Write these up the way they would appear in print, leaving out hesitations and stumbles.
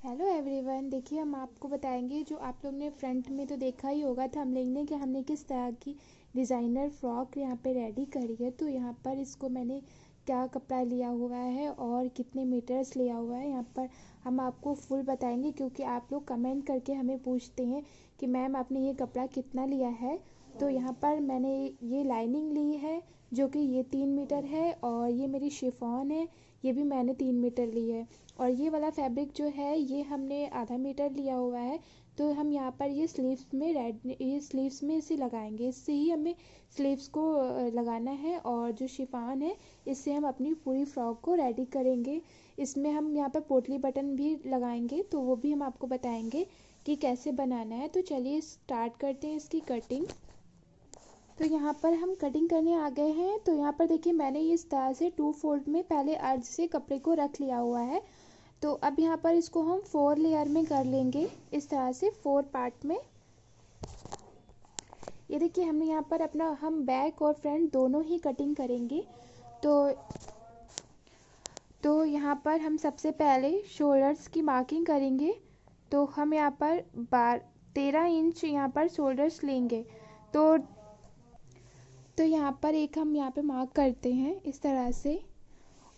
Hello everyone. देखिए हम आपको बताएंगे, जो आप लोग ने फ्रंट में तो देखा ही होगा था कि हमने किस तरह की डिज़ाइनर फ्रॉक यहाँ पे रेडी करी है। तो यहाँ पर इसको मैंने क्या कपड़ा लिया हुआ है और कितने मीटर्स लिया हुआ है, यहाँ पर हम आपको फुल बताएंगे, क्योंकि आप लोग कमेंट करके हमें पूछते हैं कि मैम आपने ये कपड़ा कितना लिया है। तो यहाँ पर मैंने ये लाइनिंग ली है जो कि ये 3 मीटर है, और ये मेरी शिफॉन है, ये भी मैंने 3 मीटर ली है। और ये वाला फैब्रिक जो है ये हमने आधा मीटर लिया हुआ है। तो हम यहाँ पर ये स्लीव्स में इसे लगाएंगे, इससे ही हमें स्लीव्स को लगाना है। और जो शिफॉन है इससे हम अपनी पूरी फ्रॉक को रेडी करेंगे। इसमें हम यहाँ पर पोटली बटन भी लगाएंगे, तो वो भी हम आपको बताएंगे कि कैसे बनाना है। तो चलिए स्टार्ट करते हैं इसकी कटिंग। तो यहाँ पर हम कटिंग करने आ गए हैं। तो यहाँ पर देखिए मैंने इस तरह से 2 फोल्ड में पहले अर्ज से कपड़े को रख लिया हुआ है। तो अब यहाँ पर इसको हम 4 लेयर में कर लेंगे, इस तरह से 4 पार्ट में। ये देखिए हमने यहाँ पर हम बैक और फ्रंट दोनों ही कटिंग करेंगे। तो यहाँ पर हम सबसे पहले शोल्डर्स की मार्किंग करेंगे। तो हम यहाँ पर 13 इंच यहाँ पर शोल्डर्स लेंगे। तो यहाँ पर हम यहाँ पे मार्क करते हैं इस तरह से।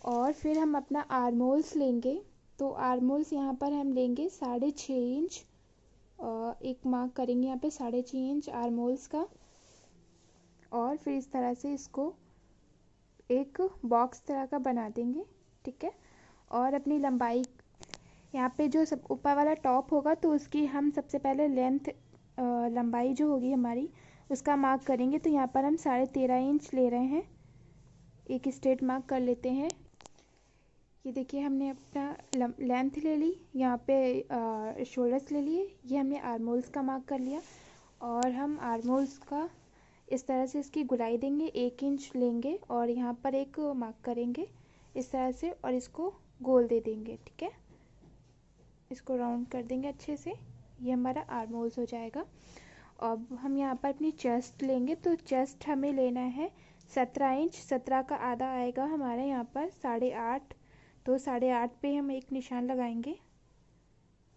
और फिर हम अपना आर्मोल्स लेंगे। तो आर्मोल्स यहाँ पर हम लेंगे 6.5 इंच, एक मार्क करेंगे यहाँ पे 6.5 इंच आर्मोल्स का। और फिर इस तरह से इसको एक बॉक्स तरह का बना देंगे, ठीक है। और अपनी लंबाई यहाँ पे जो सब ऊपर वाला टॉप होगा तो उसकी हम सबसे पहले लंबाई जो होगी हमारी उसका मार्क करेंगे। तो यहाँ पर हम 13.5 इंच ले रहे हैं, एक स्ट्रेट मार्क कर लेते हैं। ये देखिए हमने अपना लेंथ ले ली, यहाँ पे शोल्डर्स ले लिए, ये हमने आर्मोल्स का मार्क कर लिया। और हम आर्मोल्स का इस तरह से इसकी गुलाई देंगे, 1 इंच लेंगे और यहाँ पर एक मार्क करेंगे इस तरह से, और इसको गोल दे देंगे, ठीक है। इसको राउंड कर देंगे अच्छे से, ये हमारा आर्मोल्स हो जाएगा। अब हम यहाँ पर अपनी चेस्ट लेंगे। तो चेस्ट हमें लेना है 17 इंच, 17 का आधा आएगा हमारे यहाँ पर 8.5। तो 8.5 पे हम एक निशान लगाएंगे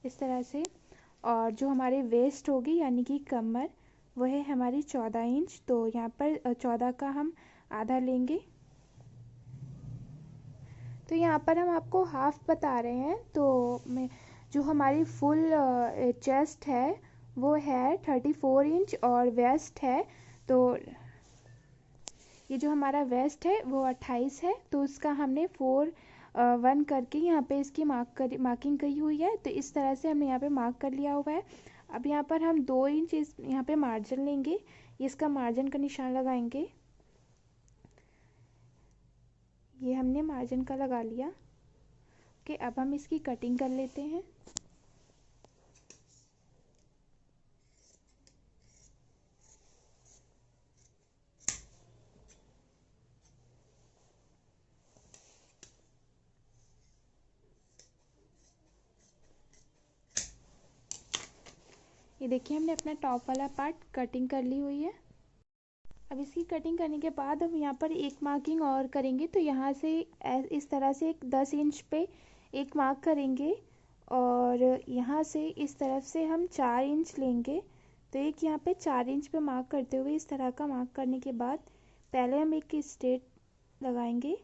इस तरह से। और जो हमारी वेस्ट होगी यानी कि कमर, वह है हमारी 14 इंच। तो यहाँ पर 14 का हम आधा लेंगे। तो यहाँ पर हम आपको हाफ बता रहे हैं। तो जो हमारी फुल चेस्ट है वो है 34 इंच, और वेस्ट है तो ये जो हमारा वेस्ट है वो 28 है। तो उसका हमने 1 करके यहाँ पे इसकी मार्किंग करी हुई है। तो इस तरह से हमने यहाँ पे मार्क कर लिया हुआ है। अब यहाँ पर हम 2 इंच यहाँ पे मार्जिन लेंगे, इसका मार्जिन का निशान लगाएंगे। ये हमने मार्जिन का लगा लिया। ओके, अब हम इसकी कटिंग कर लेते हैं। ये देखिए हमने अपना टॉप वाला पार्ट कटिंग कर ली हुई है। अब इसकी कटिंग करने के बाद हम यहाँ पर एक मार्किंग और करेंगे। तो यहाँ से इस तरह से एक 10 इंच पे एक मार्क करेंगे, और यहाँ से इस तरफ से हम 4 इंच लेंगे। तो एक यहाँ पे 4 इंच पे मार्क करते हुए इस तरह का मार्क करने के बाद पहले हम एक स्ट्रेट लगाएंगे,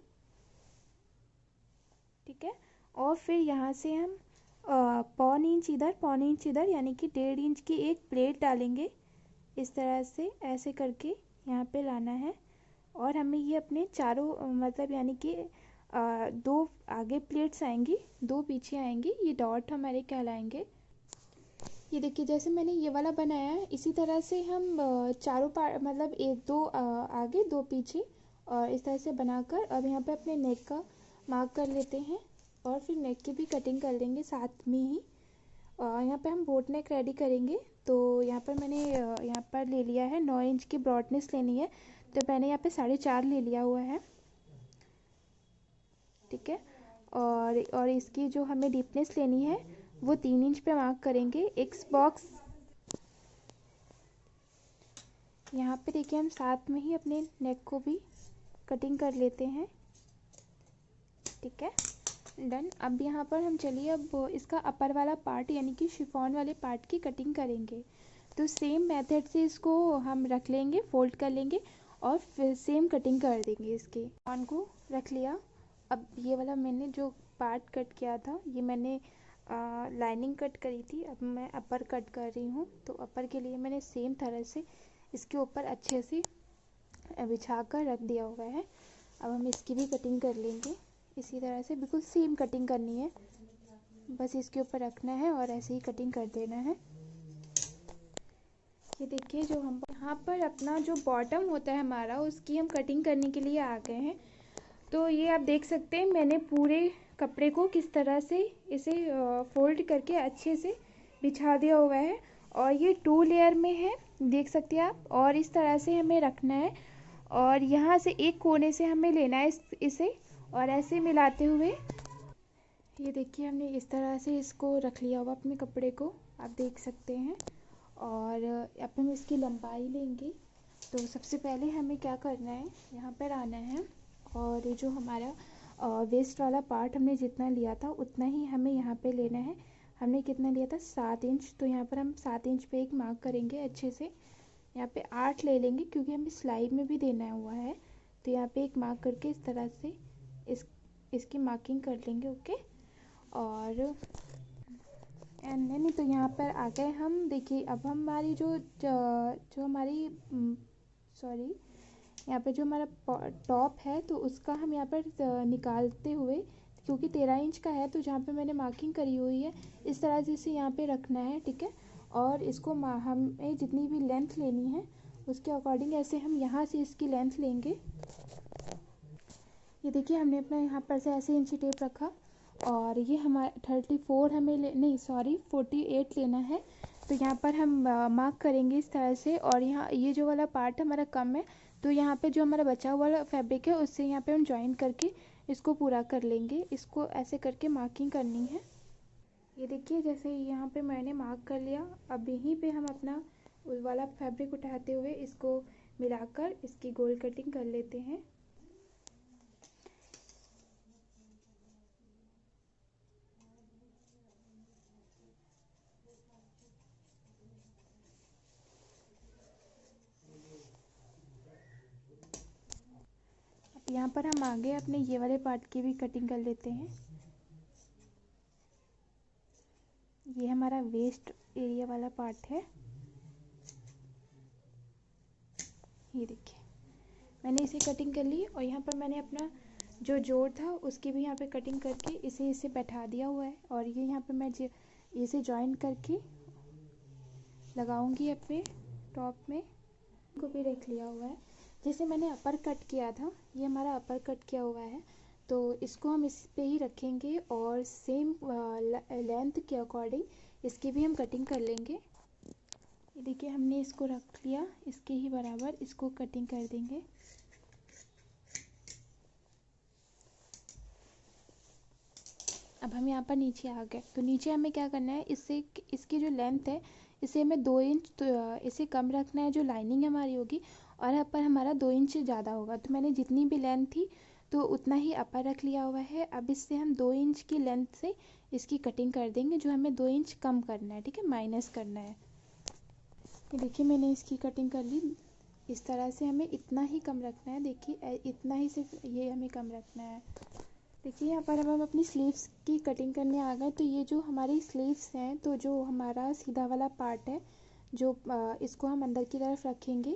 ठीक है। और फिर यहाँ से हम 1.25 इंच इधर यानी कि 1.5 इंच की एक प्लेट डालेंगे इस तरह से, ऐसे करके यहाँ पे लाना है। और हमें ये अपने चारों मतलब यानी कि 2 आगे प्लेट्स आएंगी, 2 पीछे आएंगी, ये डॉट हमारे कहलाएंगे। ये देखिए जैसे मैंने ये वाला बनाया है, इसी तरह से हम चारों पार्ट मतलब 1-2 आगे 2 पीछे, और इस तरह से बनाकर अब यहाँ पे अपने नेक का मार्क कर लेते हैं। और फिर नेक की भी कटिंग कर लेंगे साथ में ही। यहाँ पे हम बोट नेक रेडी करेंगे। तो यहाँ पर मैंने यहाँ पर ले लिया है 9 इंच की ब्रॉडनेस लेनी है। तो मैंने यहाँ पे 4.5 ले लिया हुआ है, ठीक है। और इसकी जो हमें डीपनेस लेनी है वो 3 इंच पे मार्क करेंगे। एक्स बॉक्स यहाँ पे देखिए हम साथ में ही अपने नेक को भी कटिंग कर लेते हैं, ठीक है। डन। अब यहाँ पर हम चलिए अब इसका अपर वाला पार्ट यानी कि शिफॉन वाले पार्ट की कटिंग करेंगे। तो सेम मेथड से इसको हम रख लेंगे, फोल्ड कर लेंगे और फिर सेम कटिंग कर देंगे। इसके शिफॉन को रख लिया। अब ये वाला मैंने जो पार्ट कट किया था, ये मैंने लाइनिंग कट करी थी, अब मैं अपर कट कर रही हूँ। तो अपर के लिए मैंने सेम तरह से इसके ऊपर अच्छे से बिछा कर रख दिया हुआ है। अब हम इसकी भी कटिंग कर लेंगे इसी तरह से, बिल्कुल सेम कटिंग करनी है, बस इसके ऊपर रखना है और ऐसे ही कटिंग कर देना है। ये देखिए जो हम यहाँ पर अपना जो बॉटम होता है हमारा, उसकी हम कटिंग करने के लिए आ गए हैं। तो ये आप देख सकते हैं मैंने पूरे कपड़े को किस तरह से इसे फोल्ड करके अच्छे से बिछा दिया हुआ है और ये 2 लेयर में है, देख सकते हैं आप। और इस तरह से हमें रखना है और यहाँ से एक कोने से हमें लेना है इसे और ऐसे मिलाते हुए, ये देखिए हमने इस तरह से इसको रख लिया हुआ अपने कपड़े को, आप देख सकते हैं। और अब हम इसकी लंबाई लेंगे। तो सबसे पहले हमें क्या करना है, यहाँ पर आना है और ये जो हमारा वेस्ट वाला पार्ट हमने जितना लिया था उतना ही हमें यहाँ पे लेना है। हमने कितना लिया था, 7 इंच। तो यहाँ पर हम 7 इंच पे एक मार्क करेंगे अच्छे से। यहाँ पे 8 ले लेंगे क्योंकि हमें सिलाई में भी देना हुआ है। तो यहाँ पे एक मार्क करके इस तरह से इसकी मार्किंग कर लेंगे। ओके। और नहीं तो यहाँ पर आ गए हम। देखिए अब हमारी जो हमारी सॉरी, यहाँ पे जो हमारा टॉप है तो उसका हम यहाँ पर निकालते हुए, क्योंकि 13 इंच का है, तो जहाँ पे मैंने मार्किंग करी हुई है इस तरह से इसे यहाँ पे रखना है, ठीक है। और इसको हमें जितनी भी लेंथ लेनी है उसके अकॉर्डिंग ऐसे हम यहाँ से इसकी लेंथ लेंगे। ये देखिए हमने अपना यहाँ पर से ऐसे इंची टेप रखा और ये हमारा 34 हमें नहीं सॉरी 48 लेना है। तो यहाँ पर हम मार्क करेंगे इस तरह से। और यहाँ ये जो वाला पार्ट हमारा कम है, तो यहाँ पे जो हमारा बचा हुआ फैब्रिक है उससे यहाँ पे हम ज्वाइन करके इसको पूरा कर लेंगे। इसको ऐसे करके मार्किंग करनी है। ये देखिए जैसे यहाँ पे मैंने मार्क कर लिया। अब यहीं पे हम अपना वाला फैब्रिक उठाते हुए इसको मिलाकर इसकी गोल कटिंग कर लेते हैं। अब यहाँ पर हम आगे अपने ये वाले पार्ट की भी कटिंग कर लेते हैं। ये हमारा वेस्ट एरिया वाला पार्ट है। ये देखिए मैंने इसे कटिंग कर ली और यहाँ पर मैंने अपना जो जोड़ था उसकी भी यहाँ पे कटिंग करके इसे बैठा दिया हुआ है। और ये यहाँ पे मैं इसे जॉइन करके लगाऊंगी अपने टॉप में, को भी रख लिया हुआ है। जैसे मैंने अपर कट किया था, ये हमारा अपर कट किया हुआ है, तो इसको हम इस पे ही रखेंगे और सेम लेंथ के अकॉर्डिंग इसकी भी हम कटिंग कर लेंगे। ये देखिए हमने इसको रख लिया, इसके ही बराबर इसको कटिंग कर देंगे। अब हम यहाँ पर नीचे आ गए। तो नीचे हमें क्या करना है, इसकी जो लेंथ है इसे हमें 2 इंच तो इसे कम रखना है, जो लाइनिंग हमारी होगी। और यहाँ पर हमारा 2 इंच ज़्यादा होगा। तो मैंने जितनी भी लेंथ थी तो उतना ही अपर रख लिया हुआ है। अब इससे हम 2 इंच की लेंथ से इसकी कटिंग कर देंगे, जो हमें 2 इंच कम करना है, ठीक है, माइनस करना है। ये देखिए मैंने इसकी कटिंग कर ली। इस तरह से हमें इतना ही कम रखना है। देखिए इतना ही, सिर्फ ये हमें कम रखना है। देखिए यहाँ पर हम अपनी स्लीव्स की कटिंग करने आ गए। तो ये जो हमारी स्लीव्स हैं, तो जो हमारा सीधा वाला पार्ट है, जो इसको हम अंदर की तरफ रखेंगे,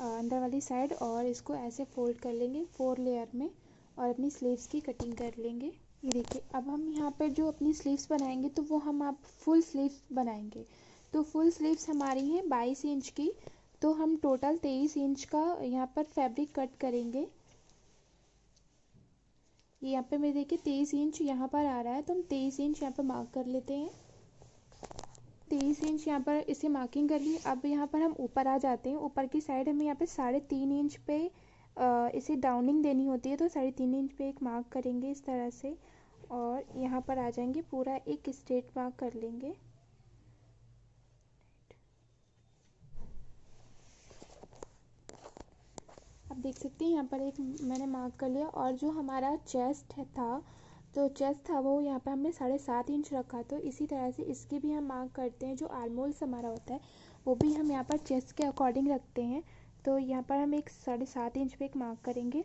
अंदर वाली साइड, और इसको ऐसे फोल्ड कर लेंगे 4 लेयर में और अपनी स्लीव्स की कटिंग कर लेंगे। ये देखिए अब हम यहाँ पर जो अपनी स्लीव्स बनाएंगे तो वो हम आप फुल स्लीव्स बनाएंगे। तो फुल स्लीव्स हमारी हैं 22 इंच की। तो हम टोटल 23 इंच का यहाँ पर फैब्रिक कट करेंगे। ये यहाँ पे मेरे देखिए 23 इंच यहाँ पर आ रहा है, तो हम 23 इंच यहाँ पर मार्क कर लेते हैं। 23 इंच यहाँ पर इसे मार्किंग कर ली। अब यहाँ पर हम ऊपर आ जाते हैं। ऊपर की साइड हमें यहाँ पे 3.5 इंच पे इसे डाउनिंग देनी होती है। तो 3.5 इंच पे एक मार्क करेंगे इस तरह से और यहाँ पर आ जाएंगे, पूरा एक स्ट्रेट मार्क कर लेंगे। आप देख सकते हैं यहाँ पर एक मैंने मार्क कर लिया। और जो हमारा चेस्ट था, तो चेस्ट था वो यहाँ पे हमने 7.5 इंच रखा, तो इसी तरह से इसकी भी हम मार्क करते हैं। जो आर्मोल्स हमारा होता है वो भी हम यहाँ पर चेस्ट के अकॉर्डिंग रखते हैं। तो यहाँ पर हम एक 7.5 इंच पे एक मार्क करेंगे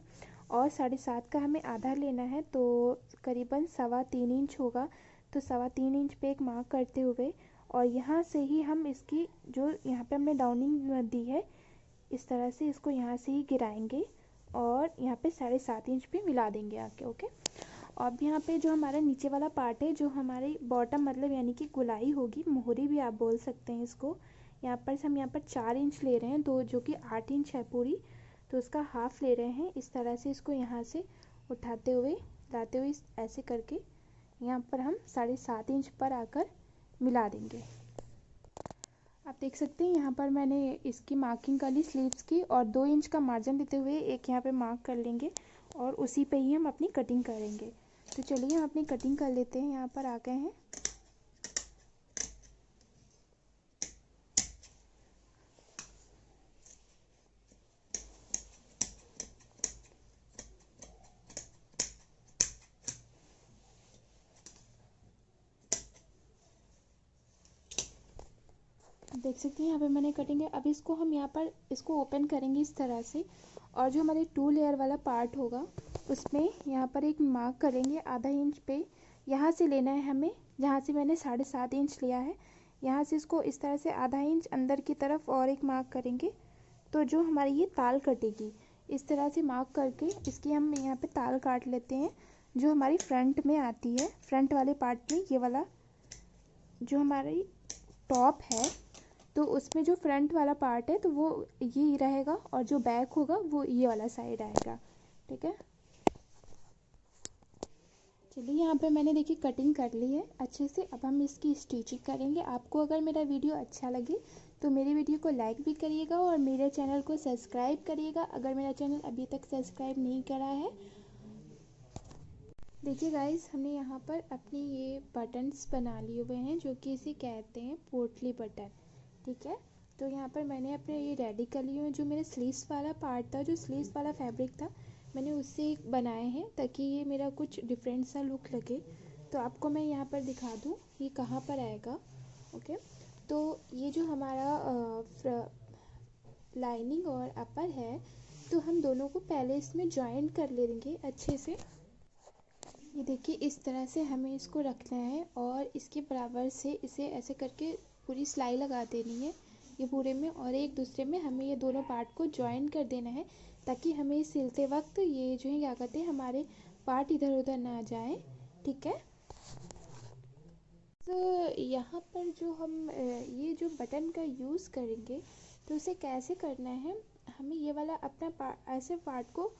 और 7.5 का हमें आधा लेना है, तो करीबन 3.25 इंच होगा। तो 3.25 इंच पे एक मार्क करते हुए और यहाँ से ही हम इसकी जो यहाँ पे हमने डाउनिंग दी है इस तरह से इसको यहाँ से ही गिराएंगे और यहाँ पे 7.5 इंच पे मिला देंगे आके। ओके, अब यहाँ पे जो हमारा नीचे वाला पार्ट है, जो हमारी बॉटम मतलब यानी कि गुलाई होगी, मोहरी भी आप बोल सकते हैं इसको, यहाँ पर से हम यहाँ पर 4 इंच ले रहे हैं, तो जो कि 8 इंच है पूरी, तो उसका हाफ ले रहे हैं। इस तरह से इसको यहाँ से उठाते हुए लाते हुए ऐसे करके यहाँ पर हम 7.5 इंच पर आकर मिला देंगे। आप देख सकते हैं यहाँ पर मैंने इसकी मार्किंग कर ली स्लीव्स की, और 2 इंच का मार्जिन देते हुए एक यहाँ पे मार्क कर लेंगे और उसी पे ही हम अपनी कटिंग करेंगे। तो चलिए हम अपनी कटिंग कर लेते हैं। यहाँ पर आ गए हैं। देख सकते हैं यहाँ पे मैंने कटिंग है। अब इसको हम यहाँ पर इसको ओपन करेंगे इस तरह से, और जो हमारे 2 लेयर वाला पार्ट होगा उसमें यहाँ पर एक मार्क करेंगे आधा इंच पे। यहाँ से लेना है हमें, जहाँ से मैंने 7.5 इंच लिया है, यहाँ से इसको इस तरह से आधा इंच अंदर की तरफ और एक मार्क करेंगे। तो जो हमारी ये ताल कटेगी इस तरह से मार्क करके इसकी हम यहाँ पे ताल काट लेते हैं, जो हमारी फ्रंट में आती है। फ्रंट वाले पार्ट में ये वाला जो हमारी टॉप है, तो उसमें जो फ्रंट वाला पार्ट है तो वो ये रहेगा, और जो बैक होगा वो ये वाला साइड आएगा। ठीक है, चलिए यहाँ पे मैंने देखिए कटिंग कर ली है अच्छे से। अब हम इसकी स्टिचिंग करेंगे। आपको अगर मेरा वीडियो अच्छा लगे तो मेरे वीडियो को लाइक भी करिएगा और मेरे चैनल को सब्सक्राइब करिएगा, अगर मेरा चैनल अभी तक सब्सक्राइब नहीं करा है। देखिए गाइस, हमने यहाँ पर अपने ये बटन्स बना लिए हुए हैं, जो कि इसे कहते हैं पोटली बटन। ठीक है, तो यहाँ पर मैंने अपने ये रेडी कर लिए हैं। जो मेरे स्लीव्स वाला पार्ट था, जो स्लीव्स वाला फैब्रिक था, मैंने उससे बनाए हैं ताकि ये मेरा कुछ डिफरेंट सा लुक लगे। तो आपको मैं यहाँ पर दिखा दूँ ये कहाँ पर आएगा। ओके, तो ये जो हमारा लाइनिंग और अपर है, तो हम दोनों को पहले इसमें जॉइन कर लेंगे अच्छे से। ये देखिए इस तरह से हमें इसको रखना है और इसके बराबर से इसे ऐसे करके पूरी सिलाई लगा देनी है ये पूरे में, और एक दूसरे में हमें ये दोनों पार्ट को जॉइन कर देना है, ताकि हमें सिलते वक्त ये जो है क्या कहते हैं हमारे पार्ट इधर उधर ना जाए। ठीक है, तो यहाँ पर जो हम ये जो बटन का यूज़ करेंगे, तो उसे कैसे करना है, हमें ये वाला अपना ऐसे पार्ट को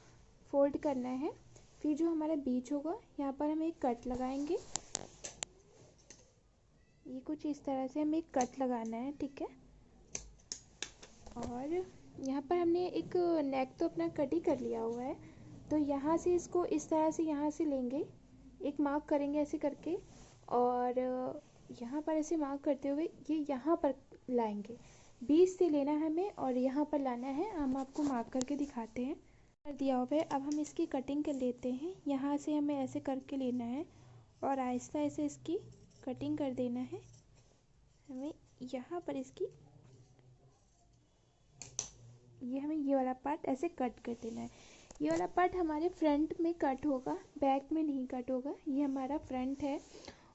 फोल्ड करना है। फिर जो हमारा बीच होगा यहाँ पर हम एक कट लगाएंगे। ये कुछ इस तरह से हमें एक कट लगाना है। ठीक है, और यहाँ पर हमने एक नेक तो अपना कट ही कर लिया हुआ है, तो यहाँ से इसको इस तरह से यहाँ से लेंगे, एक मार्क करेंगे ऐसे करके, और यहाँ पर ऐसे मार्क करते हुए ये यहाँ पर लाएंगे। बीच से लेना है हमें और यहाँ पर लाना है। हम आपको मार्क करके दिखाते हैं। कर दिया हुआ है। अब हम इसकी कटिंग कर लेते हैं। यहाँ से हमें ऐसे करके लेना है और आहिस्ता ऐसे इसकी कटिंग कर देना है। हमें यहाँ पर इसकी ये वाला पार्ट ऐसे कट कर देना है। ये वाला पार्ट हमारे फ्रंट में कट होगा, बैक में नहीं कट होगा। ये हमारा फ्रंट है,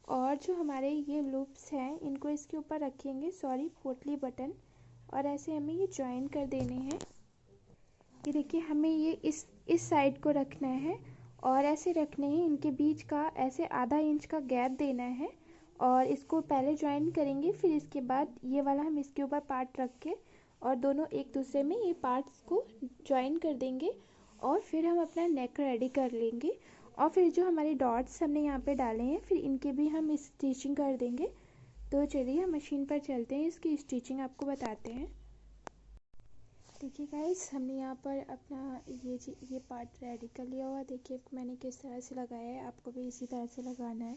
और जो हमारे ये लूप्स हैं इनको इसके ऊपर रखेंगे, सॉरी पोटली बटन, और ऐसे हमें ये ज्वाइन कर देने हैं। ये देखिए हमें ये इस साइड को रखना है और ऐसे रखने हैं, इनके बीच का ऐसे आधा इंच का गैप देना है, और इसको पहले ज्वाइन करेंगे, फिर इसके बाद ये वाला हम इसके ऊपर पार्ट रख के और दोनों एक दूसरे में ये पार्ट्स को ज्वाइन कर देंगे, और फिर हम अपना नेक रेडी कर लेंगे। और फिर जो हमारे डॉट्स हमने यहाँ पे डाले हैं, फिर इनके भी हम स्टिचिंग कर देंगे। तो चलिए हम मशीन पर चलते हैं, इसकी स्टिचिंग आपको बताते हैं। देखिए गाइस, हमने यहाँ पर अपना ये पार्ट रेडी कर लिया हुआ। देखिए मैंने किस तरह से लगाया है, आपको भी इसी तरह से लगाना है।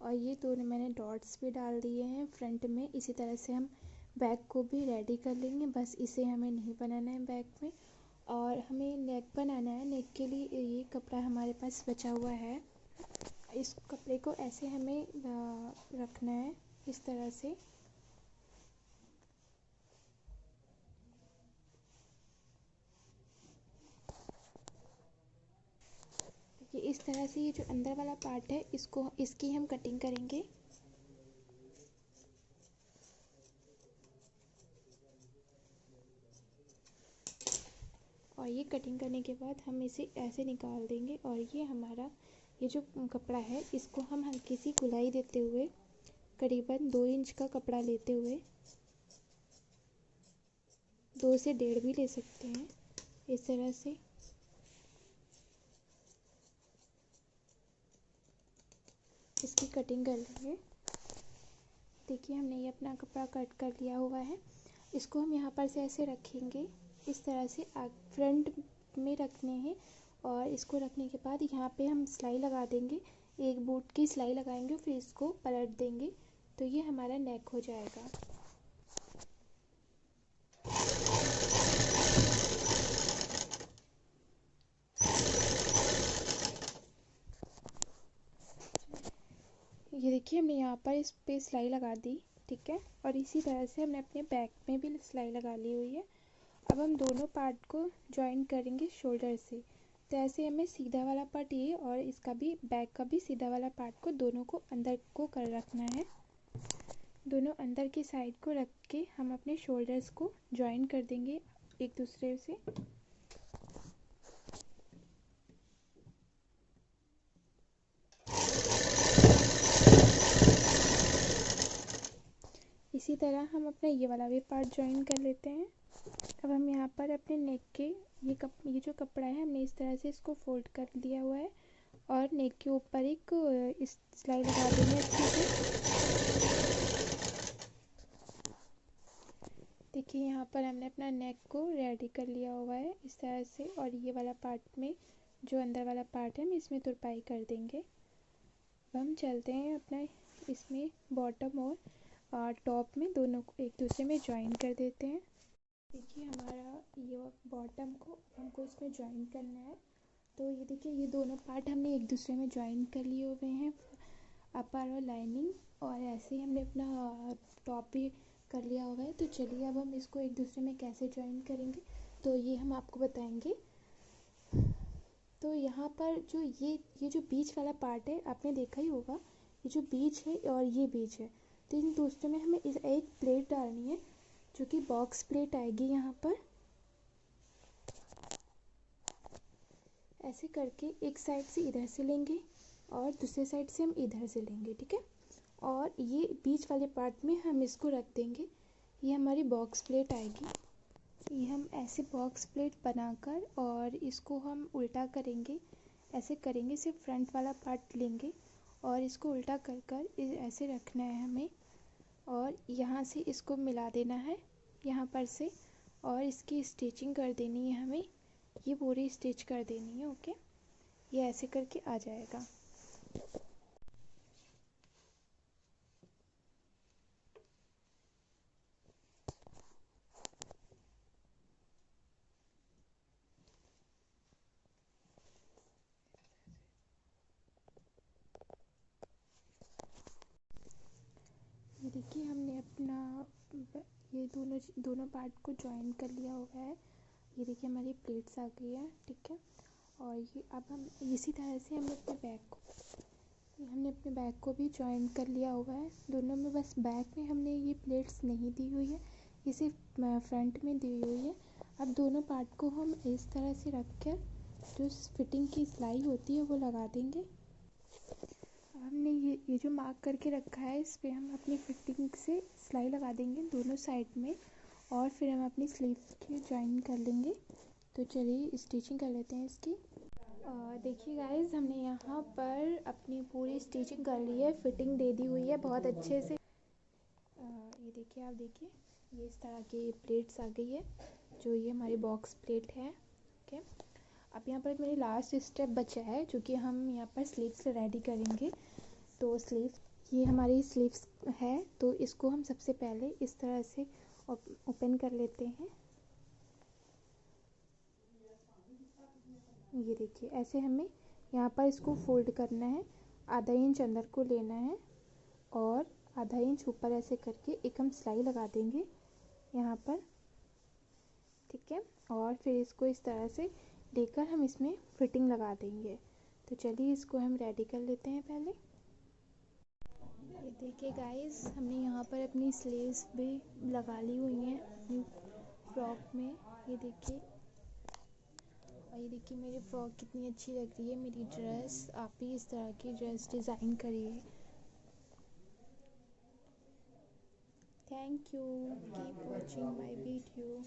और ये दोनों मैंने डॉट्स भी डाल दिए हैं फ्रंट में। इसी तरह से हम बैक को भी रेडी कर लेंगे, बस इसे हमें नहीं बनाना है बैक में। और हमें नेक बनाना है। नेक के लिए ये कपड़ा हमारे पास बचा हुआ है, इस कपड़े को ऐसे हमें रखना है इस तरह से। देखिए इस तरह से ये जो अंदर वाला पार्ट है इसकी हम कटिंग करेंगे। और ये कटिंग करने के बाद हम इसे ऐसे निकाल देंगे और ये हमारा ये जो कपड़ा है इसको हम हल्की सी गुलाई देते हुए करीबन 2 इंच का कपड़ा लेते हुए 2 से 1.5 भी ले सकते हैं, इस तरह से इसकी कटिंग कर लेंगे। देखिए हमने ये अपना कपड़ा कट कर लिया हुआ है। इसको हम यहाँ पर से ऐसे रखेंगे, इस तरह से फ्रंट में रखने हैं। और इसको रखने के बाद यहाँ पे हम सिलाई लगा देंगे, एक बूट की सिलाई लगाएंगे, फिर इसको पलट देंगे तो ये हमारा नेक हो जाएगा। ये देखिए हमने यहाँ पर इस पे सिलाई लगा दी, ठीक है। और इसी तरह से हमने अपने बैक में भी सिलाई लगा ली हुई है। अब हम दोनों पार्ट को जॉइन करेंगे शोल्डर से। तो ऐसे हमें सीधा वाला पार्ट ये और इसका भी बैक का भी सीधा वाला पार्ट को दोनों को अंदर को कर रखना है। दोनों अंदर की साइड को रख के हम अपने शोल्डर्स को जॉइन कर देंगे एक दूसरे से। इसी तरह हम अपना ये वाला भी पार्ट जॉइन कर लेते हैं। अब हम यहाँ पर अपने नेक के ये जो कपड़ा है हमने इस तरह से इसको फोल्ड कर दिया हुआ है और नेक के ऊपर एक इस सिलाई लगा देंगे अच्छे से। देखिए यहाँ पर हमने अपना नेक को रेडी कर लिया हुआ है इस तरह से। और ये वाला पार्ट में जो अंदर वाला पार्ट है हम इसमें तुरपाई कर देंगे। अब हम चलते हैं अपना इसमें बॉटम और टॉप में दोनों को एक दूसरे में ज्वाइन कर देते हैं। देखिए हमारा ये बॉटम को हमको इसमें ज्वाइन करना है। तो ये देखिए ये दोनों पार्ट हमने एक दूसरे में ज्वाइन कर लिए हुए हैं, अपर और लाइनिंग। और ऐसे ही हमने अपना टॉप भी कर लिया हुआ है। तो चलिए अब हम इसको एक दूसरे में कैसे ज्वाइन करेंगे तो ये हम आपको बताएंगे। तो यहाँ पर जो ये जो बीच वाला पार्ट है आपने देखा ही होगा, ये जो बीच है और ये बीच है, तो इन दोस्तों में हमें इस एक प्लेट डालनी है जो कि बॉक्स प्लेट आएगी। यहाँ पर ऐसे करके एक साइड से इधर से लेंगे और दूसरे साइड से हम इधर से लेंगे, ठीक है। और ये बीच वाले पार्ट में हम इसको रख देंगे, ये हमारी बॉक्स प्लेट आएगी। ये हम ऐसे बॉक्स प्लेट बनाकर और इसको हम उल्टा करेंगे, ऐसे करेंगे, सिर्फ फ्रंट वाला पार्ट लेंगे और इसको उल्टा कर कर ऐसे रखना है हमें। और यहाँ से इसको मिला देना है यहाँ पर से और इसकी स्टिचिंग कर देनी है हमें, ये पूरी स्टिच कर देनी है। ओके, ये ऐसे करके आ जाएगा। ये देखिए हमने अपना ये दोनों पार्ट को ज्वाइन कर लिया हुआ है। ये देखिए हमारी प्लेट्स आ गई है, ठीक है। और ये अब हम इसी तरह से हमने अपने बैक को भी ज्वाइन कर लिया हुआ है दोनों में। बस बैक में हमने ये प्लेट्स नहीं दी हुई है, ये सिर्फ फ्रंट में दी हुई है। अब दोनों पार्ट को हम इस तरह से रख कर जो फिटिंग की सिलाई होती है वो लगा देंगे। हमने ये जो मार्क करके रखा है इस पर हम अपनी फिटिंग से सिलाई लगा देंगे दोनों साइड में और फिर हम अपनी स्लीव की ज्वाइन कर लेंगे। तो चलिए स्टिचिंग कर लेते हैं इसकी। देखिए गाइस हमने यहाँ पर अपनी पूरी स्टिचिंग कर ली है, फिटिंग दे दी हुई है बहुत अच्छे से। ये देखिए आप देखिए ये इस तरह की प्लेट्स आ गई है जो ये हमारी बॉक्स प्लेट है। ओके, अब यहाँ पर मेरी लास्ट स्टेप बचा है जो कि हम यहाँ पर स्लीव्स रेडी करेंगे। तो ये हमारी स्लीव्स है, तो इसको हम सबसे पहले इस तरह से ओपन कर लेते हैं। ये देखिए ऐसे हमें यहाँ पर इसको फोल्ड करना है आधा इंच अंदर को लेना है और आधा इंच ऊपर ऐसे करके एक हम सिलाई लगा देंगे यहाँ पर, ठीक है। और फिर इसको इस तरह से लेकर हम इसमें फिटिंग लगा देंगे। तो चलिए इसको हम रेडी कर लेते हैं पहले। ये देखिए गाइस, हमने यहाँ पर अपनी स्लीव्स भी लगा ली हुई हैं अपनी फ्रॉक में। ये देखिए, और ये देखिए मेरी फ्रॉक कितनी अच्छी लग रही है, मेरी ड्रेस। आप भी इस तरह की ड्रेस डिज़ाइन करिए। Thank you, keep watching my video.